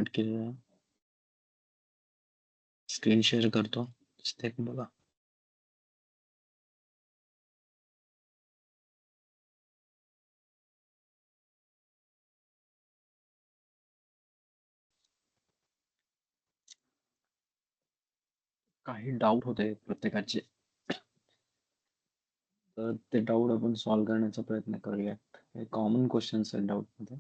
Note केलेलं आहे. Screen share करतो. दिसतंय का बघा. काही डाऊट होते प्रत्येकाचे. तर ते डाऊट आपण सॉल्व्ह करण्याचा प्रयत्न करूयात. हे कॉमन क्वेश्चन्स आहेत डाऊटमध्ये.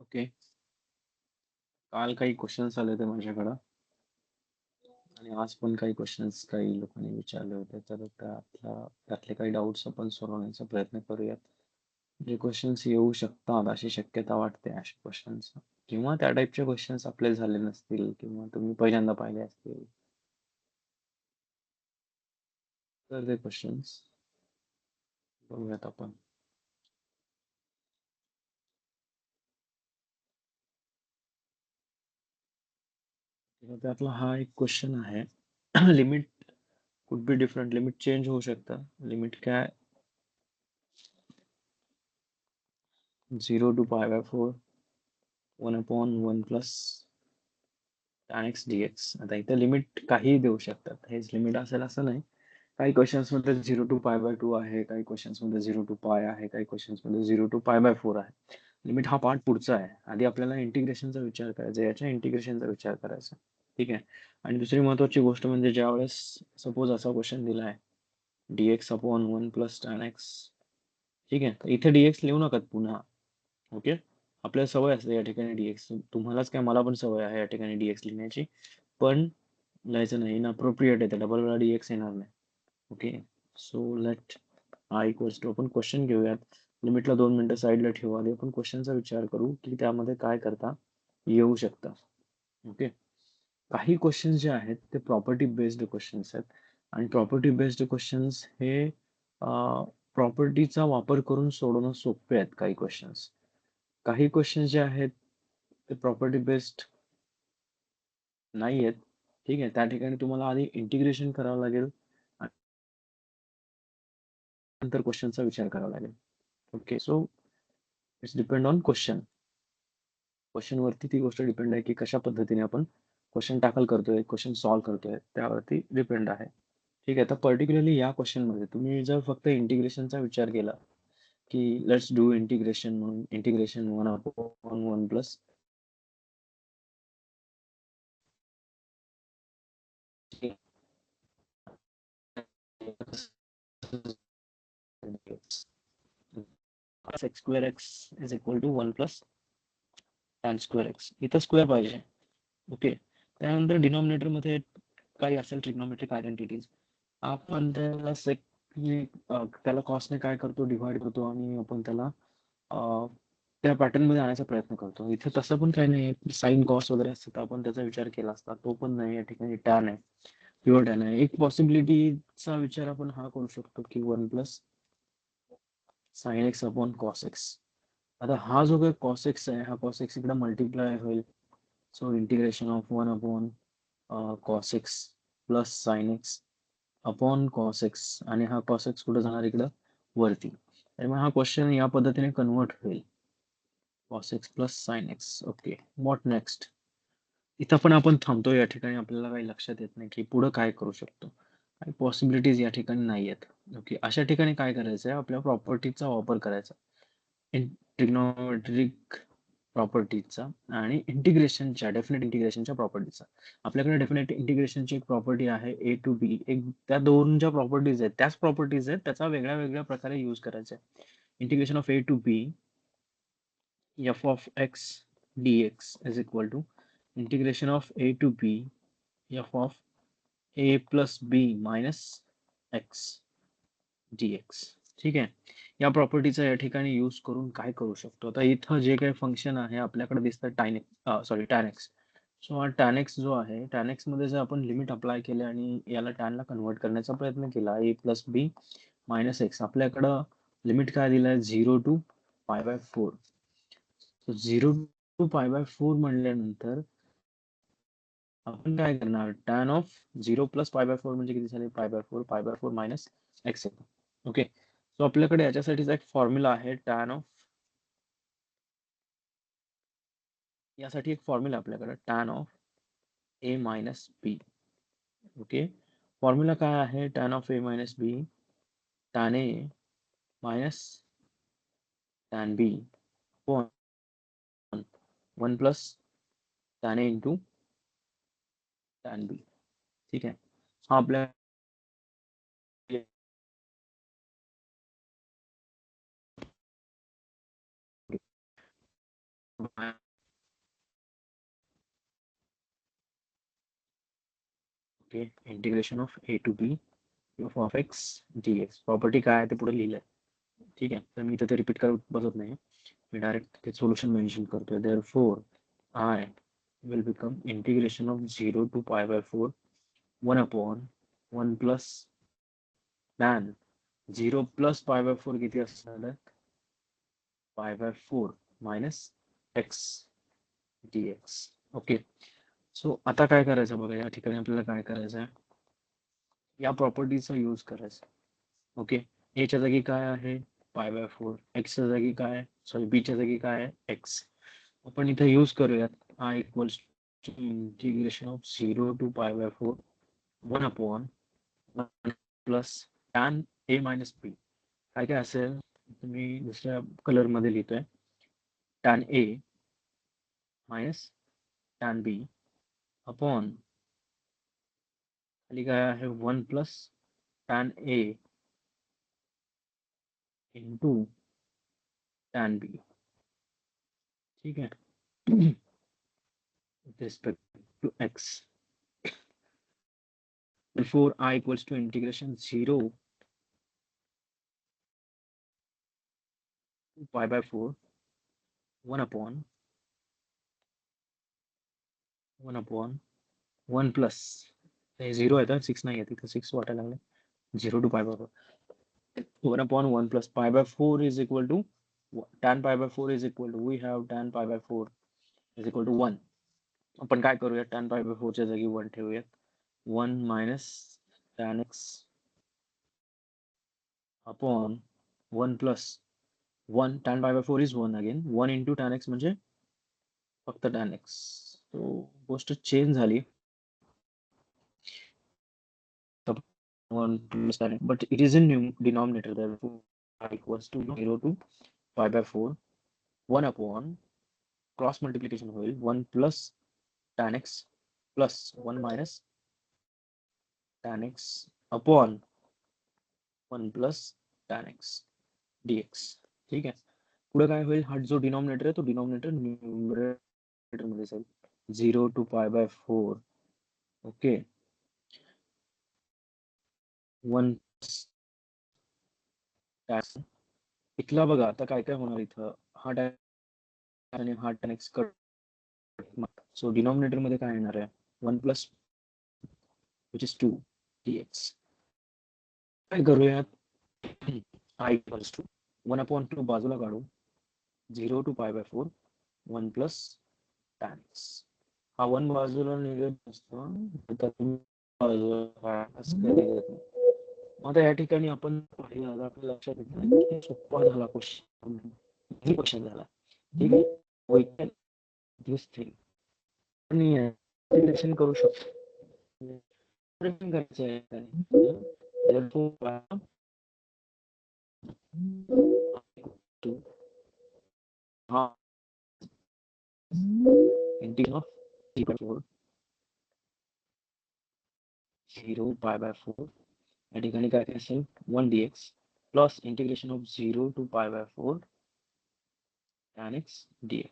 ओके. काल काही क्वेश्चन्स आले होते माझ्याकडं आणि आज पण काही क्वेश्चन्स काही लोकांनी विचारले होते. तर त्यातले काही डाऊट्स आपण सोडवण्याचा प्रयत्न करूयात. जे क्वेश्चन्स येऊ शकतात अशी शक्यता वाटते अशा क्वेश्चन्स किंवा त्या टाईपचे क्वेश्चन्स आपले झाले नसतील किंवा तुम्ही पहिल्यांदा पाहिले असतील. तर ते क्वेश्चन्स बघूयात आपण. तर त्यातला हा एक क्वेश्चन आहे. Limit could be different. Limit change होऊ शकतं. लिमिट काय 0 to pi by 4 1 upon 1 plus tan x dx. आता इथे लिमिट काही देऊ शकतात. हेच लिमिट असेल असं नाही. काही क्वेश्चन्स मध्ये 0 टू पाय बाय 2 आहे, काही क्वेश्चन्स मध्ये 0 टू पाय आहे, काही क्वेश्चन्स मध्ये 0 टू पाय बाय 4 आहे. लिमिट हा पार्ट पुढचा आहे. आधी आपल्याला इंटिग्रेशनचा विचार करायचा, याच्या इंटिग्रेशनचा विचार करायचा. ठीक आहे. आणि दुसरी महत्वाची गोष्ट म्हणजे ज्यावेळेस सपोज असा क्वेश्चन दिला आहे dx upon 1 plus tan x. ठीक आहे. तर इथे dx लिहू नका पुन्हा. ओके. आपल्याला सवय असते या ठिकाणी dx. तुम्हालाच काय, मला पण सवय आहे या ठिकाणी dx लिहिण्याची. पण लिहायचं नाही. इनअप्रोप्रिएट आहे. डबल वेळा dx येणार नाही. Okay. So let I equals to, आपण क्वेश्चन घेऊयात. लिमिटला 2 मिनिटं साईडला ठेवू. आधी आपण क्वेश्चनचा विचार करू की त्यामध्ये काय करता येऊ शकतं. ओके. काही क्वेश्चन्स जे आहेत ते प्रॉपर्टी बेस्ड क्वेश्चन्स आहेत आणि प्रॉपर्टी बेस्ड क्वेश्चन्स हे प्रॉपर्टीचा वापर करून सोडवणं सोपे आहेत. काही क्वेश्चन्स, काही क्वेश्चन्स जे आहेत ते प्रॉपर्टी बेस्ड नाही आहेत. ठीक आहे. त्या ठिकाणी तुम्हाला आधी इंटिग्रेशन करावं लागेल, नंतर क्वेश्चनचा विचार करावा लागेल. Okay. So it's depend on question. Question वरती ती गोष्ट डिपेंड आहे की कशा पद्धतीने आपण क्वेश्चन टॅकल करतोय, क्वेश्चन सॉल्व्ह करतोय, त्यावरती डिपेंड आहे. ठीक आहे. तर पर्टिक्युलरली या क्वेश्चन मध्ये तुम्ही जर फक्त इंटिग्रेशनचा विचार केला की लेट्स डू इंटिग्रेशन, म्हणून integration 1 upon 1 plus x square x is equal to 1 plus tan square x. इथं स्क्वेअर पाहिजे. ओके. त्यानंतर डिनॉमिनेटर मध्ये काही असेल ट्रिग्नोमेट्रिक आयडेंटिटीज, आपण त्याला त्याला कॉसने काय करतो, डिव्हाइड करतो आणि आपण त्याला त्या पॅटर्न मध्ये आणायचा प्रयत्न करतो. इथे तसं पण काही नाही. साइन कॉस वगैरे असतं तर आपण त्याचा विचार केला असता. तो पण नाही. या ठिकाणी टॅन आहे, प्युअर टॅन आहे. एक पॉसिबिलिटीचा विचार आपण हा करू शकतो की 1 plus sine x upon cos x. आता हा जो काही कॉस एक्स आहे, हा कॉस एक्स इकडे मल्टिप्लाय होईल. So integration of 1 upon cos x plus sine x upon cos x, आणि हा कॉस एक्स कुठे जाणार, इकडं वरती. त्यामुळे हा क्वेश्चन या पद्धतीने कन्वर्ट होईल, cos x plus sine x. Okay. What next. इथं पण आपण थांबतो. या ठिकाणी आपल्याला काही लक्षात येत नाही की पुढे काय करू शकतो. काही पॉसिबिलिटीज या ठिकाणी नाही आहेत. ओके. अशा ठिकाणी काय करायचं आहे, आपल्या प्रॉपर्टीचा वापर करायचा. ट्रिग्नोमेट्रिक प्रॉपर्टीजचा आणि इंटिग्रेशनच्या, डेफिनेट इंटिग्रेशनच्या प्रॉपर्टीचा. आपल्याकडे डेफिनेट इंटिग्रेशनची एक प्रॉपर्टी आहे ए टू बी. एक त्या दोन ज्या प्रॉपर्टीज आहेत त्याच प्रॉपर्टीज आहेत, त्याचा वेगळ्या वेगळ्या प्रकारे यूज करायचा आहे. Integration of a to b f of x dx is equal to integration of a to b f of a plus b minus x dx. ठीक आहे. या प्रॉपर्टीचा या ठिकाणी यूज करून काय करू शकतो, आता इथं जे काही फंक्शन आहे आपल्याकडे दिसतं tan x. सो हा tan x जो आहे, tan x मध्ये जर आपण लिमिट अप्लाय केले आणि याला tan ला कन्वर्ट करण्याचा प्रयत्न केला a plus b minus x, आपल्याकडं लिमिट काय दिलंय 0 to pi by 4. 0 to pi by 4 म्हणल्यानंतर आपण काय करणार, tan ऑफ 0 प्लस पाय बाय 4 म्हणजे किती झाले, पाय by 4 minus x. Okay. So आपल्याकडे याच्यासाठीचा एक फॉर्म्युला आहे, यासाठी एक फॉर्म्युला आपल्याकडे tan of a minus b. Okay. Formula काय आहे, tan of a minus b, tan a minus tan b upon 1 plus tan a into tan b. ठीक आहे. हा आपल्या okay. Integration of a to b f of x dx. Property काय आहे ते पुढे लिहिलंय. ठीक आहे. तर मी इथे ते रिपीट करत बसत नाही, मी डायरेक्ट ते सोल्युशन मेन्शन करतोय. Therefore I will become integration of 0 to pi by 4 1 upon 1 plus tan 0 plus pi by 4 किती असणार आहे, pi by 4 minus x dx. Okay. So आता काय करायचं बघा, या ठिकाणी आपल्याला काय करायचं आहे, या प्रॉपर्टीचा यूज करायचा. ओके. a च्या जागी काय आहे, पाय बाय 4. x च्या जागी काय, सॉरी b च्या जागी काय आहे, x. आपण इथे यूज करूयात I equals to integration of 0 to pi by 4 1 upon 1 plus tan a minus b. काय काय असेल, मी दुसऱ्या कलर मध्ये लिहितोय, tan a minus tan b upon खाली काय आहे 1 plus tan a into tan b. ठीक है. with respect to x. Therefore I equals to integration 0 to pi by 4 1 upon 1 plus 0 आहे तर 6 नाही आहे तिथे 6 वाटायला लागले, 0 to pi by 4 1 upon 1 plus pi by 4 is equal to tan pi by 4 is equal to, we have tan pi by 4 is equal to 1. आपण काय करूया, tan pi by 4 च्या जागी 1 ठेवूयात. 1 minus tan x upon 1 plus 1 tan pi by 4 is 1 again, 1 into tan x म्हणजे फक्त tan x. so गोष्ट change झाली, 1 plus tan x, but it is in denominator, therefore I equals to 0 to pi by 4 1 upon cross multiplication होईल 1 plus tan x plus 1 minus tan x upon 1 plus tan x dx. ठीक आहे. पुढे काय होईल, हा जो denominator आहे तो डिनॉमिनेटर न्यूमरेटर मध्ये जाईल, 0 to pi by 4. Okay. 1 tan. इथला बघा आता काय काय होणार, इथं हा tan आणि हा tan x cut, so denominator मध्ये काय येणार आहे, 1 प्लस which is 2 dx. काय करूयात, I equals to 1 upon 2 बाजूला काढू, 0 to pi by 4 1 plus tan x. हा 1 बाजूला निघत असतो, आता या ठिकाणी आपण पाहिलं, आपल्या लक्षात येतं सोपा झाला क्वेश्चन, क्वेश्चन झाला. ठीक आहे. we can this thing आपण इंटिग्रेशन करू शकतो, इंटिग्रेशन करायचं आहे. therefore हा इंटिग्रेशन ऑफ 0 pi by 4 या ठिकाणी काय असेल 1 dx plus integration of 0 to pi by 4 tan x dx.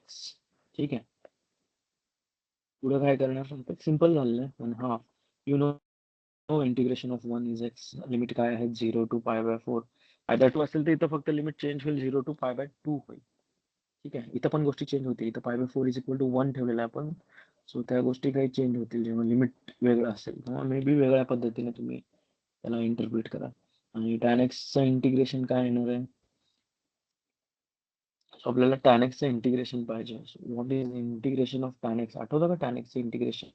ठीक आहे. पुढे काय करणार सिंपल झालेलं आहे 1/2 you know integration of 1 is x limit काय आहे 0 टू पाय बाय 4 आयदर 2 असेल तर इथं फक्त लिमिट चेंज होईल 0 टू पाय बाय 2 होईल. ठीक आहे इथं पण गोष्टी चेंज होतील इथं पाय बाय 4 इज इक्वल टू 1 ठेवलेला आहे आपण सो त्या गोष्टी काही चेंज होतील जेव्हा लिमिट वेगळं असेल किंवा मे बी वेगळ्या पद्धतीने तुम्ही त्याला इंटरप्रिट करा. आणि tan x चं इंटिग्रेशन काय येणार आहे सो आपल्याला tan x चं इंटिग्रेशन पाहिजे. What is integration of tan x आठवतं का tan x चं इंटिग्रेशन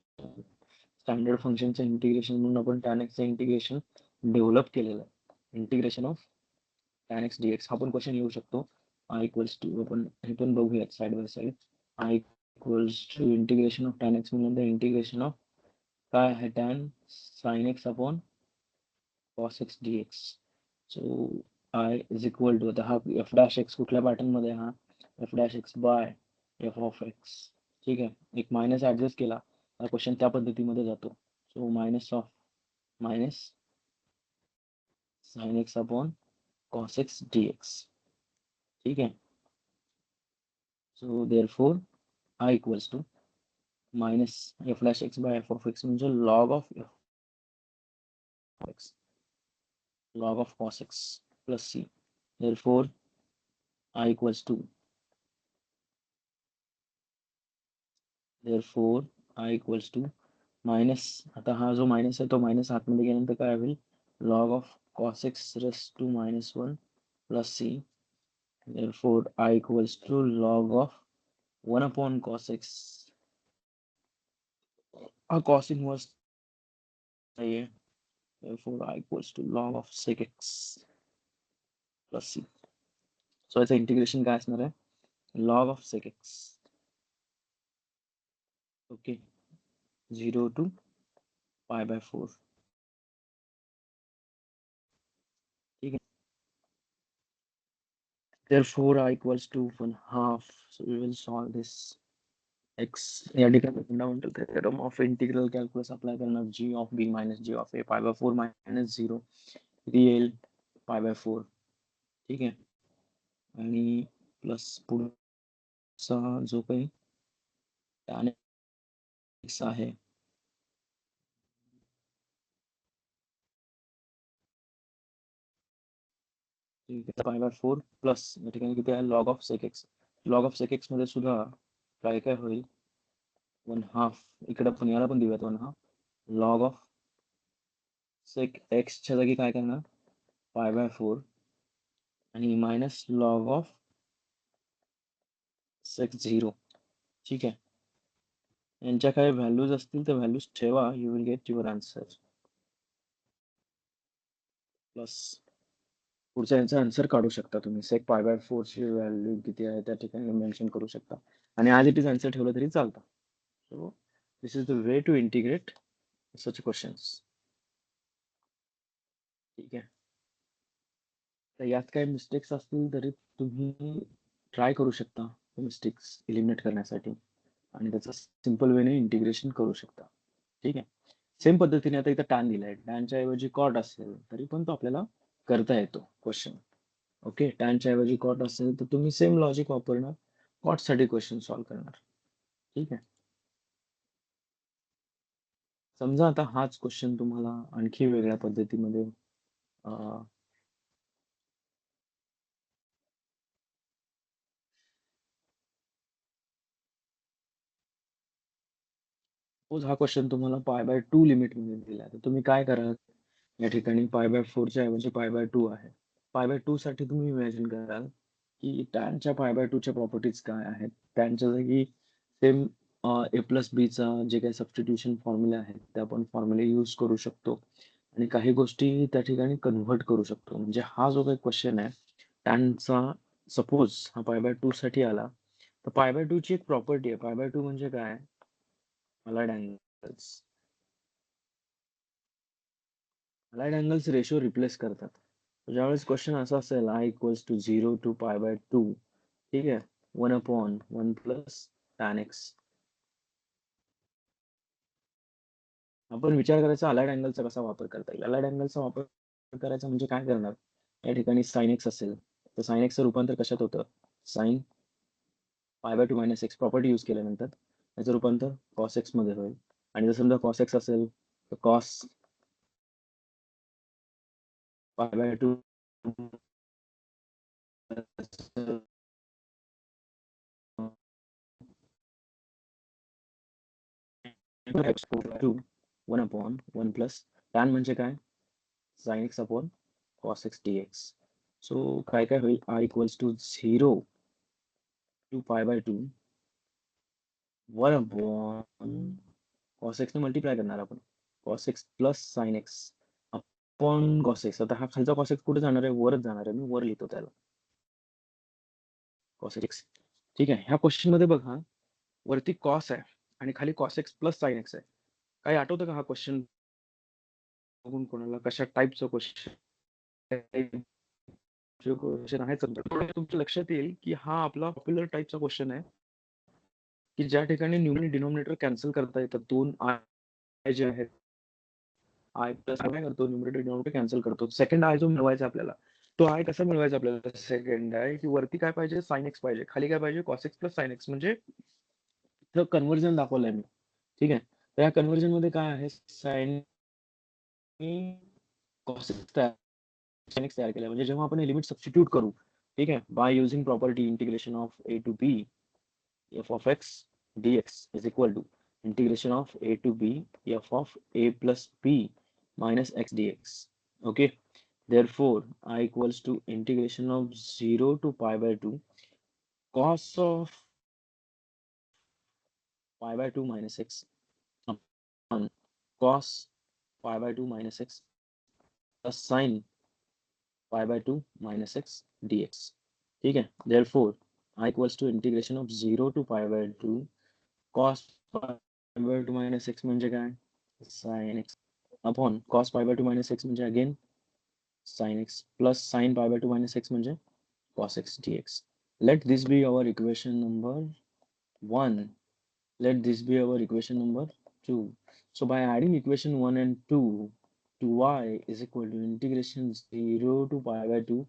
स्टँडर्ड फंक्शनचं इंटिग्रेशन म्हणून आपण tan x चं इंटिग्रेशन डेव्हलप केलेलं आहे. Integration of tan x dx हा पण क्वेश्चन येऊ शकतो. I इक्वल्स टू आपण हे पण बघूयात side by side. I equals to integration of tan x म्हणजे इंटिग्रेशन ऑफ काय आहे tan sin x upon cos x dx. So I is equal to आता हा f डॅश x कुठल्या पॅटर्न मध्ये हा f dash x by f of x. ठीक आहे एक मायनस ऍडजस्ट केला हा क्वेश्चन त्या पद्धतीमध्ये जातो. So minus of minus sin x upon cos x dx. ठीक है so therefore I equals to minus f dash x by f of x म्हणजे log of f of x log of cos x plus c. Therefore I equals to therefore I equals to minus आता हा जो minus आहे तो minus आतमध्ये गेल्यानंतर काय होईल log of cos x raised to minus 1 plus c. Therefore I equals to log of 1 upon cos x. Cos inverse है. Therefore I equals to log of sec x plus c. So याचं integration काय असणार आहे log of sec x. Okay 0 to pi by 4. ठीक है therefore I equals to 1/2. So we will solve this x या ठिकाणी fundamental theorem of integral calculus apply करणार g of b minus g of a pi by 4 minus 0 real pi by 4. ठीक आहे आणि plus पुढचा जो काही tan x आहे ठीक आहे पाय बाय 4 प्लस या ठिकाणी किती आहे log of sec x log of sec x मध्ये सुद्धा काय काय होईल 1/2 इकडे पण याला पण देऊयात 1/2 लॉग ऑफ सेक एक्स च्या जागी काय करणार पाय बाय 4 आणि मायनस लॉग ऑफ सेक 0. ठीक आहे यांच्या काही व्हॅल्यूज असतील तर व्हॅल्यूज ठेवा you will get your answer plus पुढचा यांचा आन्सर काढू शकता तुम्ही सेक पाय बाय 4 ची व्हॅल्यू किती आहे त्या ठिकाणी मेन्शन करू शकता आणि ॲज इट इज आन्सर ठेवलं तरी चालतं. So this is the way to integrate such questions. ठीक आहे तर यात काही मिस्टेक्स असतील तरी तुम्ही ट्राय करू शकता मिस्टेक्स इलिमिनेट करण्यासाठी आणि त्याचं सिंपल वेने इंटिग्रेशन करू शकता. ठीक आहे सेम पद्धतीने आता इथं टॅन दिलाय टॅनच्या ऐवजी कॉट असेल तरी पण तो आपल्याला करता येतो क्वेश्चन. ओके टॅनच्या ऐवजी कॉट असेल तर तुम्ही सेम लॉजिक वापरणार कॉट साठी क्वेश्चन सॉल्व्ह करणार. ठीक आहे समजा आता हाच क्वेश्चन तुम्हाला आणखी वेगळ्या पद्धतीमध्ये सपोज हा क्वेश्चन तुम्हाला पाय बाय 2 लिमिट मध्ये दिला तर तुम्ही काय कराल या ठिकाणी पाय बाय 4 च्या ऐवजी पाय बाय 2 आहे पाय बाय 2 साठी तुम्ही इमॅजिन कराल की टॅनच्या पाय बाय 2 च्या प्रॉपर्टीज काय आहेत टॅनच्या जागी सेम ए प्लस बी चा जे काही सबस्टिट्यूशन फॉर्म्युले आहेत ते आपण फॉर्म्युले यूज करू शकतो आणि काही गोष्टी त्या ठिकाणी कन्व्हर्ट करू शकतो म्हणजे हा जो काही क्वेश्चन आहे टॅनचा सपोज हा पाय बाय 2 साठी आला तर पाय बाय 2 ची एक प्रॉपर्टी आहे पाय बाय 2 म्हणजे काय allied angles allied angles ratio replace करतात ज्यावेळेस क्वेश्चन असा असेल I equals to 0 to pi by 2 ठीक आहे 1 अपॉन 1 प्लस टॅन एक्स आपण विचार करायचा अलाइड अँगलचा कसा वापर करता येईल अलाइड अँगलचा वापर करायचा म्हणजे काय करणार या ठिकाणी साइन एक्स असेल तर साइन एक्सचं रूपांतर कशात होतं sine pi by 2 minus x property use केल्यानंतर याचं रूपांतर कॉस एक्स मध्ये होईल. आणि जर समजा कॉस एक्स असेल तर कॉस π/2 1/1 प्लस टॅन म्हणजे काय, sin x upon cos x dx. So काय काय होईल, r equals to 0 to π/2 1/, cos x ने मल्टिप्लाय करणार आपण, cos x plus sin x upon cos x. आता हा खालचा cos x कुठे जाणार आहे, वरच जाणार आहे, मी वर लिहितो त्याला cos x. ठीक आहे. ह्या क्वेश्चन मध्ये बघा, वरती cos आहे आणि खाली cos x plus sin x आहे. काही आठवतं का हा क्वेश्चन बघून कोणाला, कशा टाईपचं क्वेश्चन क्वेश्चन आहे? तुमच्या लक्षात येईल की हा आपला पॉप्युलर टाईपचा क्वेश्चन आहे, की ज्या ठिकाणी न्यूमरेटर डिनॉमिनेटर कॅन्सल करता येतात. दोन आय जे आहेत, आय प्लस काय करतो, न्यूमरेटर डिनॉमिनेटर कॅन्सल करतो. सेकंड आय जो मिळवायचा आपल्याला, तो आय कसा मिळवायचा आपल्याला? सेकंड आय की वरती काय पाहिजे, साइन एक्स पाहिजे, खाली काय पाहिजे, cos x plus sine x. म्हणजे इथं कन्व्हर्जन दाखवलंय मी. ठीक आहे. तर या कन्व्हर्जन मध्ये काय आहे, साइन कॉस एक्स तयार केलं. म्हणजे जेव्हा आपण लिमिट सबस्टिट्यूट करू, ठीक आहे, by using property integration of a to b f of x dx is equal to integration of a to b f of a plus b minus x dx. Okay, therefore I equals to integration of 0 to π/2 cos of π/2 minus x upon cos π/2 minus x plus sin π/2 minus x dx. ठीक है. Therefore I equals to integration of 0 to π/2 cos π/2 minus x म्हणजे काय, sin x upon cos π/2 minus x म्हणजे again sin x plus sin π/2 minus x म्हणजे cos x dx. Let this be our equation number 1. Let this be our equation number 2. So by adding equation 1 and 2 to y is equal to integration 0 to π/2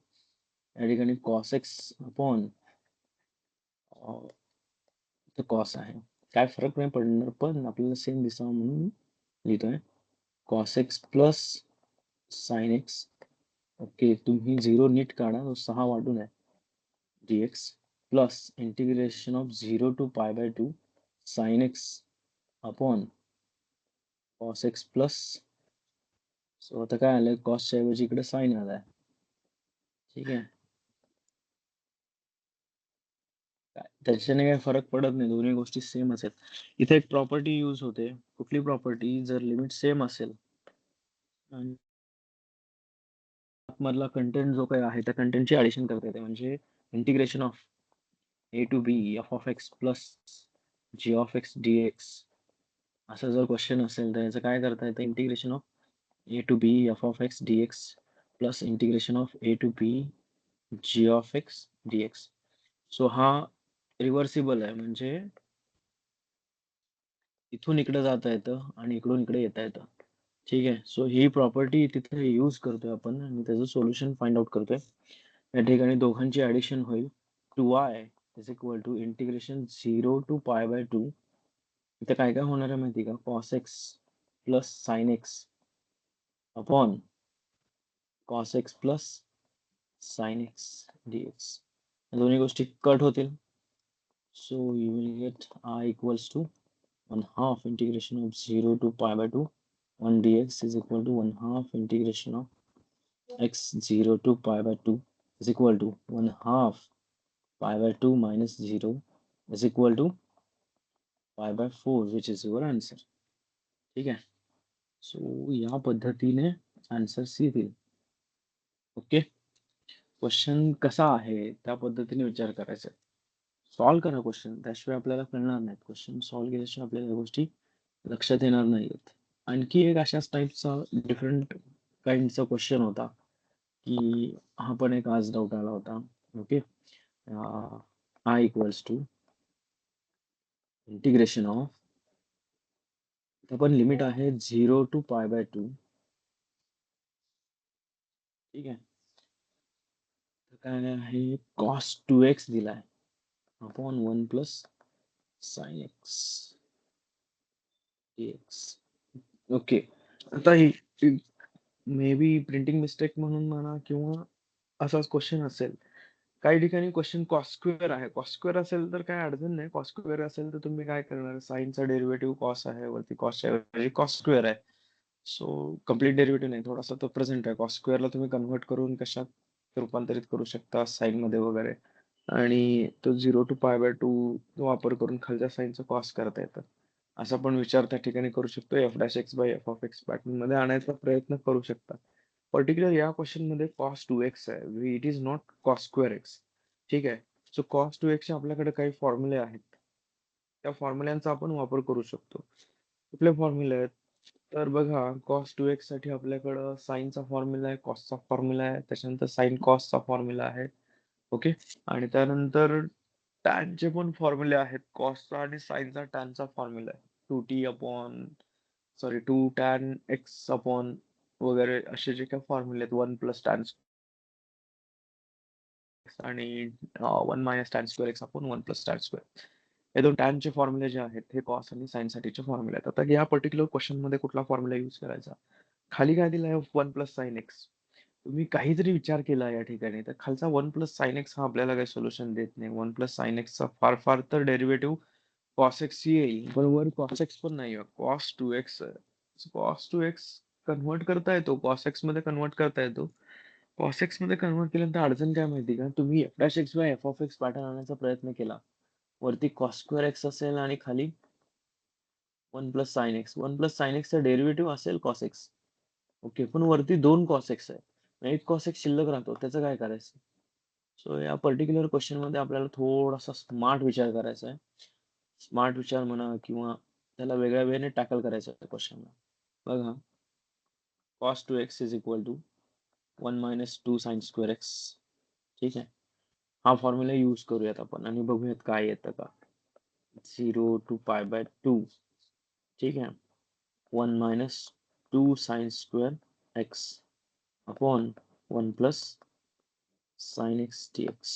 या ठिकाणी cos x upon cos आहे. काय फरक नाही पडणार, पण आपल्याला same दिसावं म्हणून लिहितोय cos x plus sin x. Okay, तुम्ही 0 नीट काढा, तो 6 वाटून आहे dx plus integration of 0 to π/2 sin x upon cos x plus. So आता काय आलंय, कॉसच्या ऐवजी इकडे साइन आलाय. ठीक आहे. त्याच्याने काही फरक पडत नाही, दोन्ही गोष्टी सेम असेल. इथे एक प्रॉपर्टी यूज होते. कुठली प्रॉपर्टी, जर लिमिट सेम असेल आणि मधला कंटेंट जो काही आहे त्या कंटेंटची ऍडिशन करता येते. म्हणजे integration of a to b f of x plus g of x d x असं जर क्वेश्चन असेल तर याचं काय करता येतं, integration of a to b f of x d x plus integration of a to b g of x d x. So हा reversible आहे, म्हणजे इथून इकडे जाता येतं आणि इकडून इकडे येता येतं. ठीक आहे. सो ही प्रॉपर्टी तिथे यूज करतोय आपण आणि त्याचं सोल्युशन फाइंड आउट करतोय. या ठिकाणी दोघांची ऍडिशन होईल. 2y is equal to integration 0 to π/2. इथे काय काय होणार आहे माहिती का, cos x plus sin x upon cos x plus sin x dx. दोन्ही गोष्टी कट होतील. So you will get I equals to 1/2 integration of 0 to π/2 1 dx is equal to 1/2 integration of x 0 to π/2 is equal to 1/2 π/2 minus 0 is equal to π/4 which is your answer. ठीक आहे. So या पद्धतीने answers येतील. Okay. Question कसा आहे त्या पद्धतीने विचार करायचा. सॉल्व्ह करा क्वेश्चन, त्याशिवाय आपल्याला कळणार नाहीत. क्वेश्चन सॉल्व्ह केल्याशिवाय आपल्याला या गोष्टी लक्षात येणार नाहीत. आणखी एक अशाच टाईपचा डिफरंट काइंडचा क्वेश्चन होता, की हा पण एक आज डाऊट आला होता. Okay. I equals to integration of, पण लिमिट आहे 0 टू π/2. ठीक आहे. तर काय आहे, cos 2x दिलाय upon 1 plus sin x. dx. Okay. आता ही मे बी प्रिंटिंग मिस्टेक म्हणून म्हणा किंवा असाच क्वेश्चन असेल. काही ठिकाणी क्वेश्चन कॉस स्क्वेअर आहे. कॉस स्क्वेअर असेल तर काही अडचण नाही. कॉस स्क्वेअर असेल तर तुम्ही काय करणार? साइनचा डेरिव्हेटिव्ह कॉस आहे, वरती कॉसच्या ऐवजी कॉस स्क्वेअर आहे. सो कंप्लीट डेरिव्हेटिव्ह नाही, थोडासा तो प्रेझेंट आहे. कॉस स्क्वेअरला तुम्ही कन्व्हर्ट करून कशात रूपांतरित करू शकता, साइन मध्ये वगैरे. आणि तो 0 to π/2 वापर करून खालच्या साइनचं कॉस करता येतं. असा पण विचार त्या ठिकाणी करू शकतो. f'(x/f(x) पॅटर्न मध्ये आणायचा प्रयत्न करू शकता. पर्टिक्युलर या क्वेश्चन मध्ये cos 2x आहे. It is not cos2x. ठीक आहे. सो cos 2x चे आपल्याकडे काही फॉर्म्युले आहेत. त्या फॉर्म्युल्यांचा आपण वापर करू शकतो. कुठले फॉर्म्युले आहेत? तर बघा, cos 2x साठी आपल्याकडं साइनचा फॉर्म्युला आहे, कॉसचा फॉर्म्युला आहे, त्याच्यानंतर साइन कॉसचा फॉर्म्युला आहे. ओके. आणि त्यानंतर टॅनचे पण फॉर्म्युले आहेत. कॉसचा आणि साइनचा टॅनचा फॉर्म्युला आहे. 2 tan x अपॉन वगैरे असे जे काही फॉर्म्युले आहेत, 1 + tan आणि 1 - tan2x अपॉन 1 + tan2. हे दोन टॅनचे फॉर्म्युले जे आहेत, हे कॉस आणि साइन साठीचे फॉर्म्युले आहेत. आता या पर्टिक्युलर क्वेश्चन मध्ये कुठला फॉर्म्युला यूज करायचा? खाली काय दिलं आहे? 1 + sin x. तुम्ही काही जरी विचार केला या ठिकाणी, तर खालचा 1 + sin x हा आपल्याला काही सोल्युशन देत नाही. 1 + sin x चा फार फार तर डेरिव्हेटिव्ह cos x येईल. पण वर cos x पण नाही आहे. cos 2x आहे. cos 2x कन्व्हर्ट करता येतो. cos x मध्ये कन्व्हर्ट करता येतो. cos x मध्ये कन्व्हर्ट केल्यानंतर अडचण काय माहिती का? तुम्ही f'(x/f(x) पॅटर्न आणण्याचा प्रयत्न केला. वरती cos2x असेल आणि खाली 1 + sin x. 1 + sin x चा डेरिव्हेटिव्ह असेल cos x. ओके. पण वरती 2 cos x आहे. मग एक cos x शिल्लक राहतो. त्याचं काय करायचं? सो या पर्टिक्युलर क्वेश्चन मध्ये आपल्याला थोडासा स्मार्ट विचार करायचा आहे. स्मार्ट विचार म्हणा किंवा त्याला वेगळ्या वेळेने टॅकल करायचं आहे क्वेश्चनला. बघा, cos 2x is equal to 1 - 2 sin2x. ठीक आहे. हा फॉर्म्युला यूज करूयात आपण आणि बघूयात काय येतं का. 0 to π/2. ठीक आहे. 1 - 2 sin2x upon 1 + sin x dx.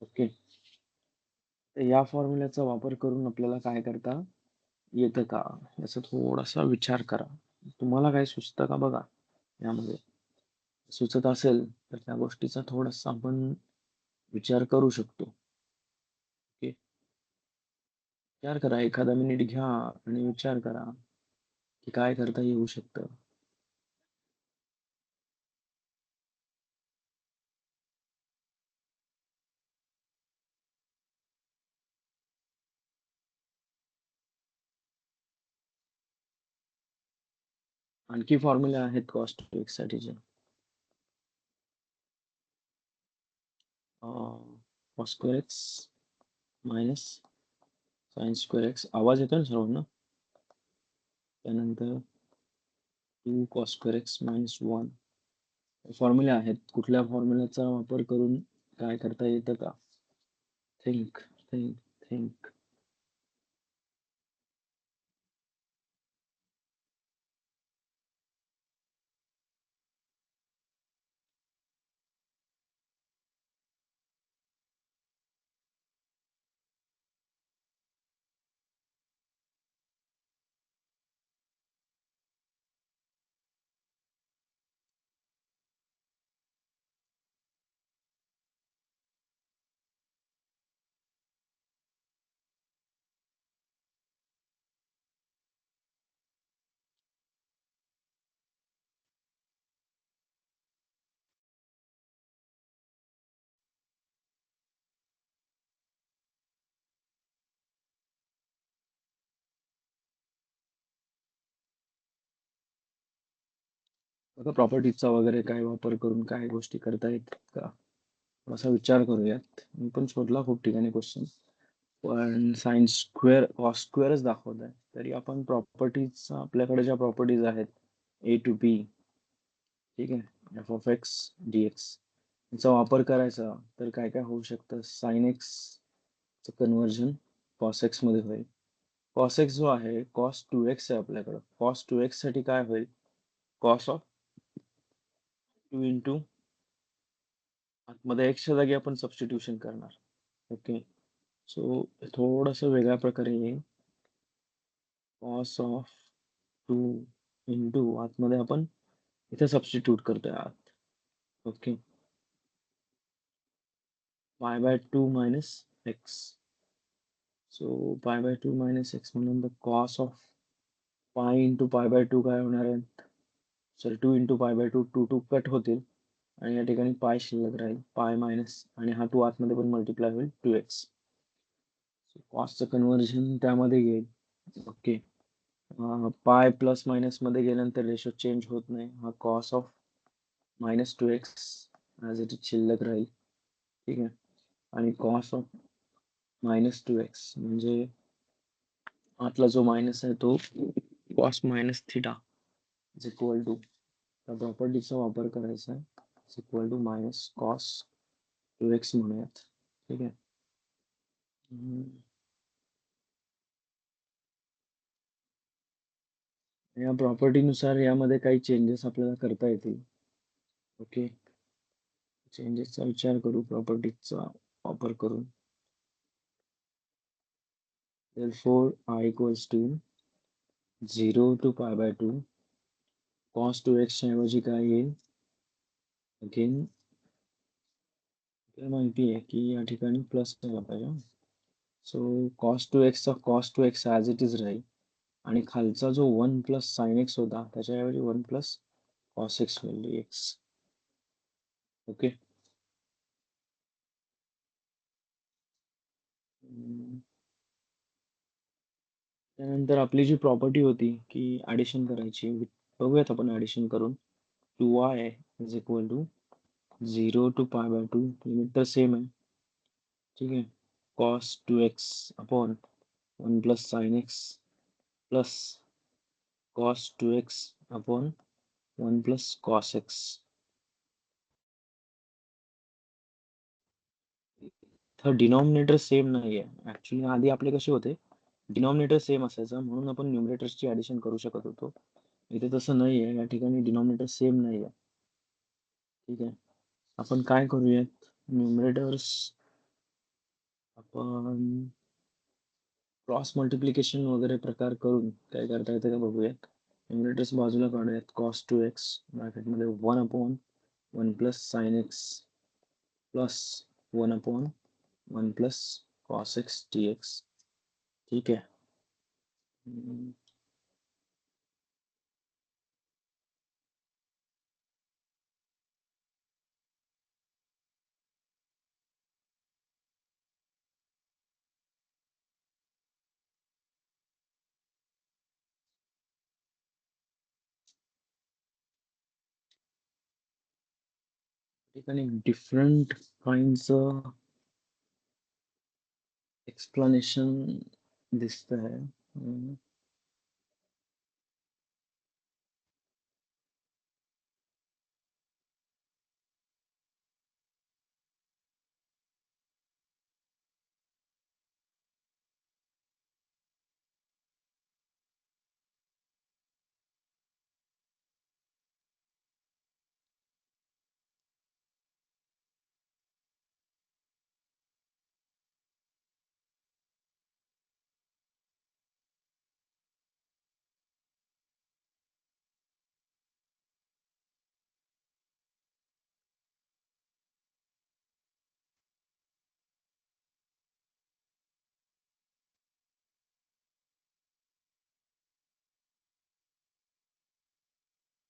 Okay. तर या फॉर्म्युल्याचा वापर करून आपल्याला काय करता येतं का, याचा थोडासा विचार करा. तुम्हाला काय सुचतं का बघा यामध्ये? सुचत असेल तर त्या गोष्टीचा थोडासा आपण विचार करू शकतो. ओके. विचार करा, एखादा मिनिट घ्या आणि विचार करा की काय करता येऊ शकतं. आणखी फॉर्म्युले आहेत cos 2x साठीचे. cos2x minus sin2x. आवाज येतोय ना सर्वांना? त्यानंतर 2 cos2x - 1. फॉर्म्युले आहेत. कुठल्या फॉर्म्युल्याचा वापर करून काय करता येतं का? Think, think, think. आता प्रॉपर्टीजचा वगैरे काय वापर करून काय गोष्टी करता येतात का? थोडासा विचार करूयात. मी पण शोधला खूप ठिकाणी क्वेश्चन. पण सायन्स स्क्वेअर कॉस स्क्वेअरच दाखवत आहे. तरी आपण प्रॉपर्टीज, आपल्याकडे ज्या प्रॉपर्टीज आहेत A to B, ठीक आहे, f(x)dx याचा वापर करायचा तर काय काय होऊ शकतं? साइन एक्स चं कन्व्हर्जन कॉस एक्स मध्ये होईल. कॉस एक्स जो आहे cos 2x आहे आपल्याकडं. cos 2x साठी काय होईल? कॉस ऑफ 2 इंटू आतमध्ये एक्सच्या जागी आपण सबस्टिट्यूशन करणार. ओके. सो थोडंसं वेगळ्या प्रकारे येईल. कॉस ऑफ 2 इंटू आतमध्ये आपण इथे सबस्टिट्यूट करतोय आत. Okay. Pi by 2 minus x. So pi by 2 minus x म्हणून cos of pi into pi by 2 काय होणार आहे? Sorry 2 into pi by 2 2 cut होतील आणि या ठिकाणी पाय शिल्लक राहील. पाय मायनस आणि हा 2 आतमध्ये पण मल्टिप्लाय होईल 2x. कॉसचं कन्व्हर्जन त्यामध्ये येईल. ओके. पाय प्लस मायनस मध्ये गेल्यानंतर रेशो चेंज होत नाही. हा cos of minus 2x as it is शिल्लक राहील. ठीक आहे. आणि कॉस ऑफ मायनस 2x म्हणजे आतला जो मायनस आहे तो cos minus theta is equal to त्या प्रॉपर्टीचा वापर करायचा आहे. Is equal to minus cos 2x म्हणूयात. ठीक आहे. या प्रॉपर्टीनुसार यामध्ये काही चेंजेस आपल्याला करता येतील. ओके. चेंजेसचा विचार करू प्रॉपर्टीचा वापर करून. therefore I equals to 0 to pi by 2 cos 2x च्या ऐवजी काय येईल? अगेन आपल्याला माहिती आहे की या ठिकाणी प्लस आला पाहिजे. सो cos 2x चा cos 2x as it is राहील आणि खालचा जो 1 प्लस साइन एक्स होता त्याच्याऐवजी 1 प्लस cos x होईल dx. ओके. त्यानंतर आपली जी प्रॉपर्टी होती की ॲडिशन करायची. बघूयात आपण ॲडिशन करून. 2y is equal to 0 to pi by 2 limit तर सेम आहे. ठीक आहे. cos 2x upon 1 plus sine x plus cos 2x upon 1 plus cos x. तर डिनॉमिनेटर सेम नाही आहे. ॲक्च्युली आधी आपले कसे होते डिनॉमिनेटर सेम असायचं म्हणून आपण न्यूमरेटर्सची ॲडिशन करू शकत होतो. इथे तसं नाही आहे. या ठिकाणी डिनॉमिनेटर सेम नाही आहे. ठीक आहे. आपण काय करूयात न्यूमरेटर्स आपण क्रॉस मल्टिप्लिकेशन वगैरे प्रकार करून काय करता येतं का बघूयात. न्यूमरेटर्स बाजूला काढूयात. cos 2x ब्रॅकेटमध्ये 1 upon 1 plus sine x plus 1 upon 1 plus cos x dx. ठीक आहे. ठिकाणी डिफरंट काइंडचं एक्सप्लेनेशन दिसतंय.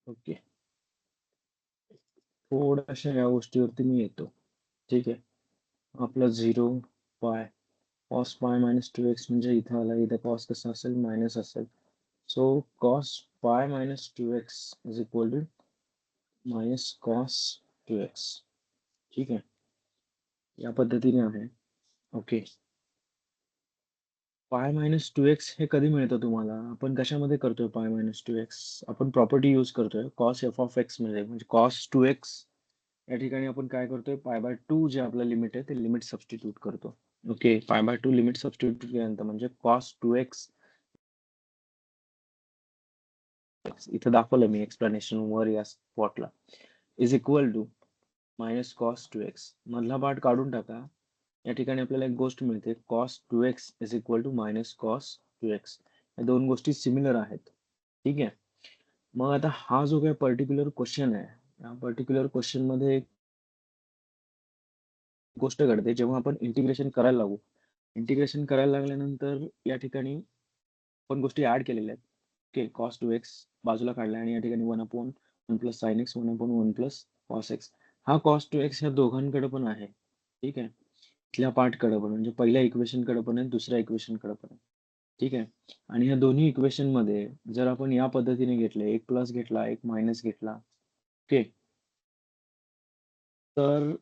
ओके. थोड्याशा या गोष्टीवरती मी येतो. ठीक आहे. आपला 0 पाय cos पाय मायनस 2x म्हणजे इथं आला. इथं cos कसा असेल मायनस असेल. So cos pi minus 2x is equal to minus cos 2x. ठीक आहे. या पद्धतीने आहे. ओके. पाय मायनस 2x हे कधी मिळतं तुम्हाला? आपण कशामध्ये करतोय पाय मायनस 2x? आपण प्रॉपर्टी यूज करतोय cos f ऑफ x मध्ये म्हणजे cos 2x या ठिकाणी आपण काय करतोय पाय बाय 2 जे आपलं लिमिट आहे ते लिमिट सबस्टिट्यूट करतो. Okay. Pi by 2 limit substitute केल्यानंतर म्हणजे cos 2x इथं दाखवलं मी एक्सप्लेनेशन वर या स्पॉटला is equal to minus cos 2x मधला पार्ट काढून टाका. या ठिकाणी आपल्याला एक गोष्ट मिळते cos 2x is equal to minus cos 2x. या दोन गोष्टी सिमिलर आहेत. ठीक आहे. मग आता हा जो काही पर्टिक्युलर क्वेश्चन आहे, या पर्टिक्युलर क्वेश्चन मध्ये एक गोष्ट घडते जेव्हा आपण इंटिग्रेशन करायला लागू. इंटिग्रेशन करायला लागल्यानंतर या ठिकाणी आपण गोष्टी ऍड केलेल्या आहेत. ओके, कॉस टू एक्स बाजूला काढला आणि या ठिकाणी 1/1 साइन एक्स 1/1 कॉस एक्स. हा कॉस टू एक्स ह्या दोघांकडे पण आहे. ठीक आहे. इथल्या पार्टकडे पण म्हणजे पहिल्या इक्वेशन कडे पण आहे, दुसऱ्या इक्वेशन कडे पण आहे. ठीक आहे. आणि ह्या दोन्ही इक्वेशन मध्ये जर आपण या पद्धतीने घेतले, एक प्लस घेतला, एक मायनस घेतला, ओके, तर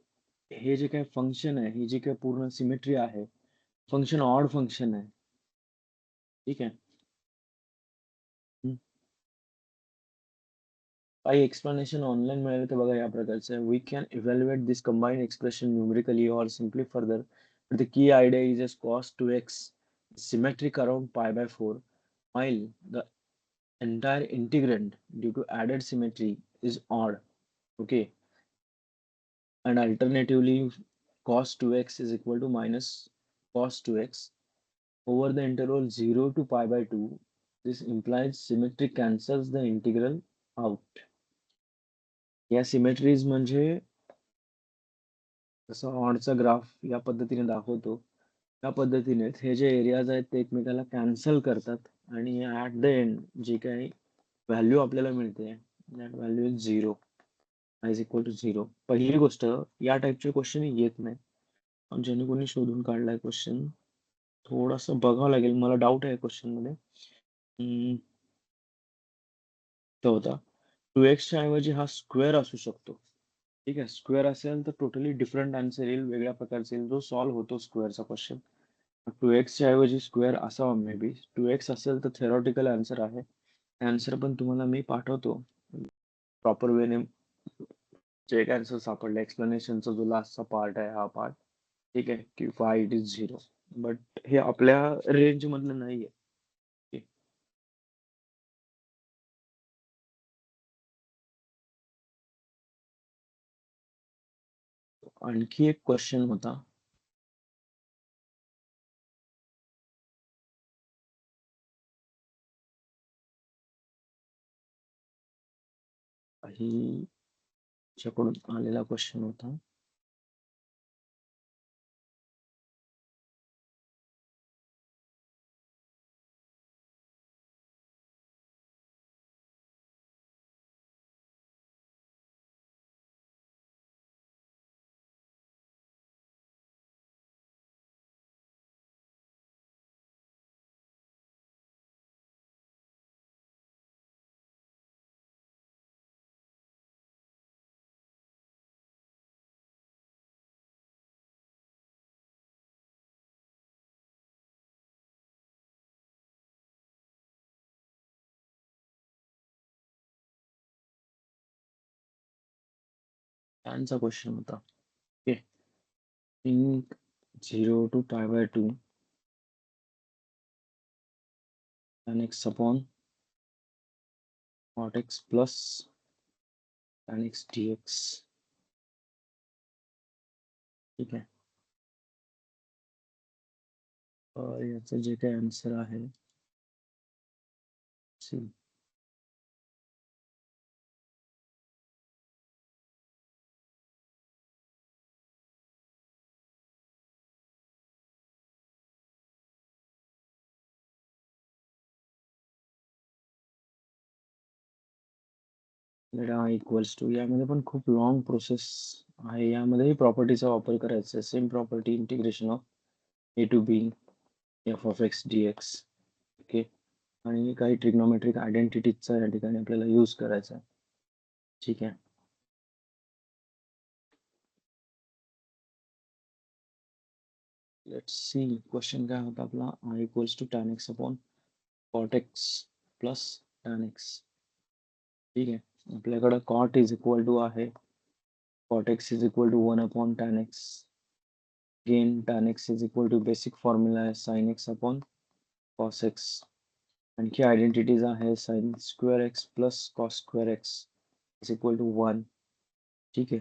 हे जे काही फंक्शन आहे, ही जी काही पूर्ण सिमेट्री आहे, फंक्शन ऑड फंक्शन आहे. ठीक आहे. हम्म. काही एक्सप्लेनेशन ऑनलाईन मिळाले तर बघा या प्रकारचं आहे. We can evaluate this combined expression numerically or simply further. But the key idea is as cos 2x symmetric around pi by 4, while the entire integrand due to added symmetry is odd. Okay. And alternatively, cos 2x is equal to minus cos 2x over the interval 0 to pi by 2. This implies symmetry cancels the integral out. या symmetries म्हणजे जसं ऑडचा graph या पद्धतीने दाखवतो, त्या पद्धतीने हे जे एरियाज आहेत ते एकमेकाला कॅन्सल करतात आणि ऍट द एंड जी काही व्हॅल्यू आपल्याला मिळते that value is zero, is equal to zero. पहिली गोष्ट, या टाईपचे क्वेश्चन येत नाही. पण ज्याने कोणी शोधून काढलाय क्वेश्चन, थोडस बघावं लागेल, मला डाऊट आहे क्वेश्चन मध्ये. तो होता 2x ऐवजी हा स्क्वेअर असू शकतो. ठीक आहे. स्क्वेअर असेल तर टोटली डिफरंट आन्सर येईल, वेगळ्या प्रकारचा येईल, जो सॉल्व्ह होतो स्क्वेअरचा क्वेश्चन. 2x ऐवजी स्क्वेअर असावा मे बी. 2x असेल तर थेरॉटिकल आन्सर आहे. आन्सर पण तुम्हाला मी पाठवतो प्रॉपर वेने. जे एक आन्सर सापडले, एक्सप्लेनेशनचा जो लास्टचा पार्ट आहे हा पार्ट. ठीक आहे की why it is zero. But हे आपल्या रेंज मधलं नाहीये. Okay. आणखी एक क्वेश्चन होता. काही च्याकडून आलेला क्वेश्चन होता. त्यांचा क्वेश्चन होता. Okay. In 0 to pi by 2 tan x upon cot x plus tan x dx. ठीक आहे. याचं जे काही आन्सर आहे, see. इक्वल्स टू, यामध्ये पण खूप लॉंग प्रोसेस आहे. यामध्येही प्रॉपर्टीचा वापर करायचा आहे. Same property, integration of a to b f of x d x. Okay. आणि काही ट्रिग्नोमेट्रिक आयडेंटिटीजचा या ठिकाणी आपल्याला यूज करायचा आहे. ठीक आहे. लेट्स सी क्वेश्चन काय होता आपला. Equals to tan x upon cot x plus tan x. ठीक आहे. आपल्याकडे cot इज इक्वल टू आहे cot x is equal to 1 tan x. Again tan x is equal to basic formula आहे sin x upon cos x. आणखी identities आहे sin square x plus cos square x is equal to 1. ठीक आहे.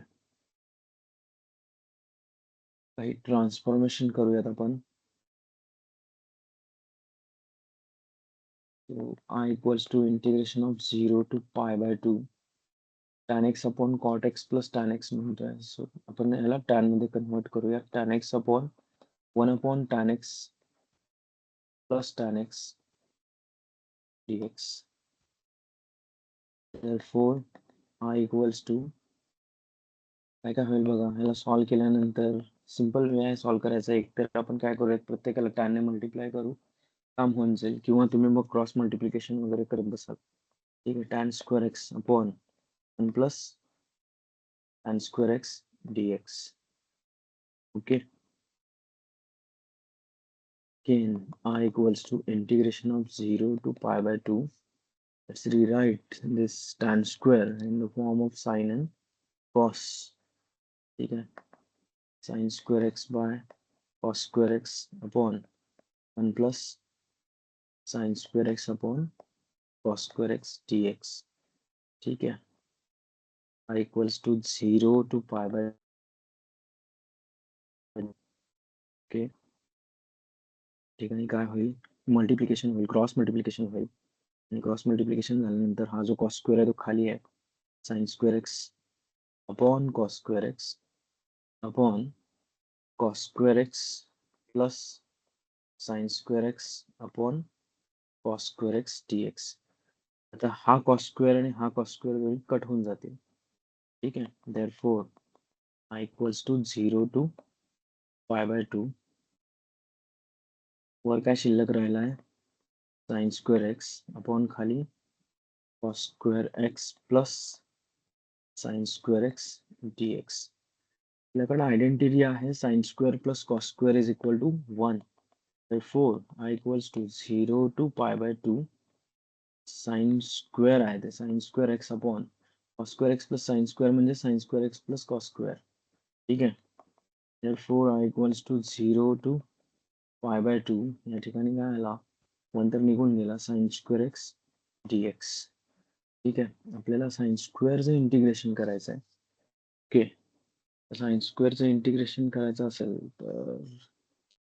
काही transformation करूयात आपण. So I equals to integration of 0 to pi by 2 tan x upon cot x plus tan x म्हणतोय. So आपण याला tan मध्ये कन्वर्ट करूया. tan x upon 1 upon tan x plus tan x dx. Therefore I equals to काय काय होईल बघा. ह्याला सॉल्व्ह केल्यानंतर सिंपल वे आहे सॉल्व्ह करायचा. एक तर आपण काय करूयात, प्रत्येकाला tan ने मल्टिप्लाय करू, काम होऊन जाईल. किंवा तुम्ही मग क्रॉस मल्टिप्लिकेशन वगैरे करत बसाल. ठीक आहे. tan square x upon 1 plus tan square x dx. Okay. Again, I equals to integration of 0 to pi by 2. Let's rewrite this tan square in the form of sin and cos. ठीक है. Sin square x by cos square x upon 1 plus sin square x upon cos square x dx. ठीक है. I equals to 0 to pi by okay. ठिकाणी काय होईल, multiplication होईल, cross multiplication होईल. आणि क्रॉस मल्टिप्लिकेशन झाल्यानंतर हा जो कॉस स्क्वेअर आहे तो खाली आहे. Sine square x upon cos square x upon cos square x plus sine square x upon cos square x dx. आता हा कॉस स्क्वेअर आणि हा कॉस स्क्वेअर कट होऊन जातील. ठीक आहे. Therefore I equals to 0 to pi by 2. वर काय शिल्लक राहिला आहे, साइन स्क्वेअर एक्स अपॉन खाली cos square x plus sine square x dx. आपल्याकडे आयडेंटिटी आहे sine square plus cos square is equal to 1. Therefore I equals to 0 to pi by 2 sine square आहे ते sine square x upon cos square x plus sine square म्हणजे sine square x plus cos square. ठीक आहे. Therefore I equals to 0 to pi by 2. या ठिकाणी काय आला, 1 तर निघून गेला, साइन स्क्वेअर एक्स dx. ठीक आहे. आपल्याला साइन स्क्वेअरचं इंटिग्रेशन करायचं आहे. ओके. साइन स्क्वेअरचं इंटिग्रेशन करायचं असेल तर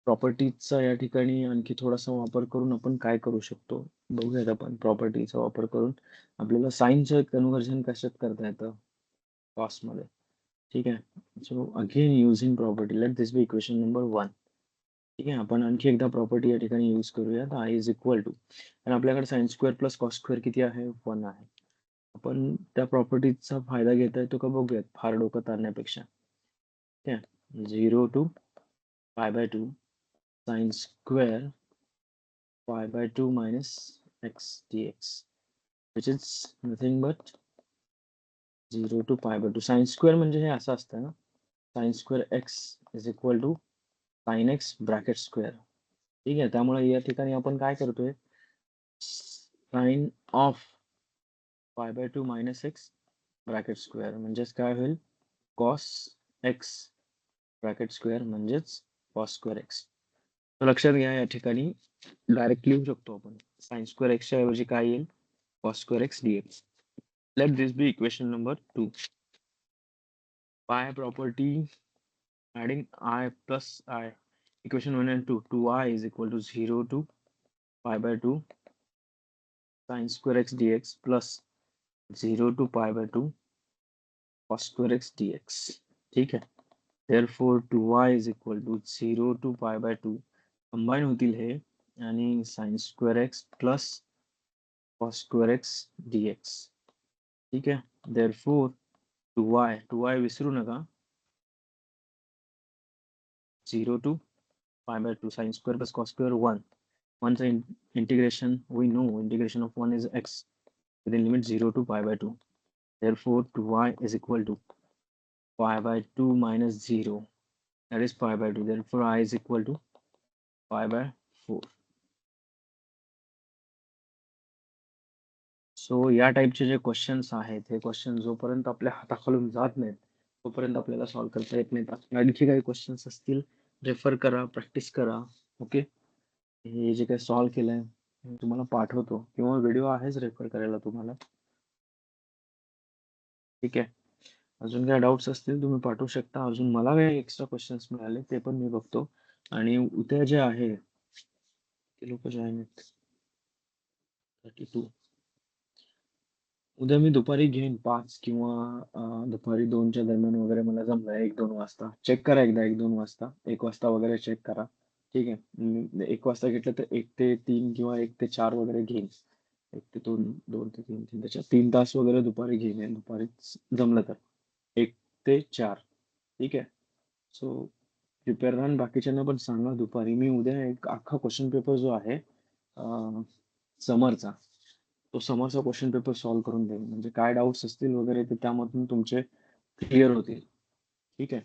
प्रॉपर्टीजचा या ठिकाणी आणखी थोडासा वापर करून आपण काय करू शकतो बघूयात. आपण प्रॉपर्टीचा वापर करून आपल्याला साइनचं कन्व्हर्जन कशात करता येतं, कॉसमध्ये. ठीक आहे. So again using property, let this be equation number 1. ठीक आहे. आपण आणखी एकदा प्रॉपर्टी या ठिकाणी यूज करूयात. आय इज इक्वल टू, आणि आपल्याकडे sign square plus cos square किती आहे, 1 आहे. आपण त्या प्रॉपर्टीचा फायदा घेता येतो का बघूयात, फार डोकं ताणण्यापेक्षा. ठीक आहे. 0 to pi by 2 sine square pi by 2 minus x dx, which is nothing but 0 to pi by 2. Sine square म्हणजे हे असं असतं ना, sine square x is equal to sine x bracket square. ठीक आहे. त्यामुळे या ठिकाणी आपण काय करतोय, sine of pi by 2 minus x bracket square म्हणजेच काय होईल, कॉस एक्स ब्रॅकेट स्क्वेअर म्हणजेच कॉस स्क्वेअर एक्स. लक्षात घ्या, या ठिकाणी डायरेक्ट लिहू शकतो आपण, साइन स्क्वेअर एक्सच्या ऐवजी काय येईल, cos square x dx. Let this be equation number 2. Pi property, adding I plus I. Equation 1 and 2. 2i is equal to 0 to pi by 2 sin square x dx plus 0 to pi by 2 cos square x dx. ठीक है. Therefore 2i is equal to 0 to pi by 2 combine होतील हे आणि sin square x plus cos square x dx. ठीक है. Therefore 2i विसरू नका, 0 to pi by 2 sin square plus cos square 1. Once integration, we know integration of 1 is x within limit 0 to pi by 2. Therefore 2i is equal to pi by 2 minus 0, that is pi by 2. Therefore I is equal to pi by 4. So या टाईपचे जे questions आहेत, हे question जोपर्यंत आपल्या हाताखालून जात नाहीत तोपर्यंत आपल्याला सॉल्व्ह करता येत नाहीत. आणखी काही क्वेश्चन्स असतील, रेफर करा, प्रॅक्टिस करा. ओके. हे जे काही सॉल्व्ह केलंय मी तुम्हाला पाठवतो, किंवा व्हिडिओ आहेच रेफर करायला तुम्हाला. ठीक आहे. अजून काही डाऊट्स असतील तुम्ही पाठवू शकता. अजून मला काही एक्स्ट्रा क्वेश्चन्स मिळाले ते पण मी बघतो. आणि उद्या जे आहे ते लोक जे आहेत 32. उद्या मी दुपारी घेईन 5 किंवा दुपारी 2च्या दरम्यान वगैरे मला जमलं 1-2 वाजता. चेक करा एकदा 1-2 वाजता. 1 वाजता वगैरे चेक करा. ठीक आहे. 1 वाजता घेतलं तर 1 ते 3 किंवा 1 ते 4 वगैरे घेईन. 1 ते 2, 2 ते 3, 3 ते 4, 3 तास वगैरे दुपारी घेईन आहे. दुपारीच जमलं तर. 1 ते 4. ठीक आहे. सो प्रिपेअर राहा आणि बाकीच्यांना पण सांगा दुपारी. मी उद्या एक अख्खा क्वेश्चन पेपर जो आहे समरचा, तो समरचा क्वेश्चन पेपर सॉल्व्ह करून देईन. म्हणजे काय डाउट्स असतील वगैरे ते त्यामधून तुमचे क्लिअर होतील. ठीक आहे.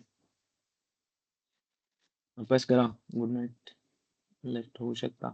अभ्यास करा. Good night. लेट होऊ शकता.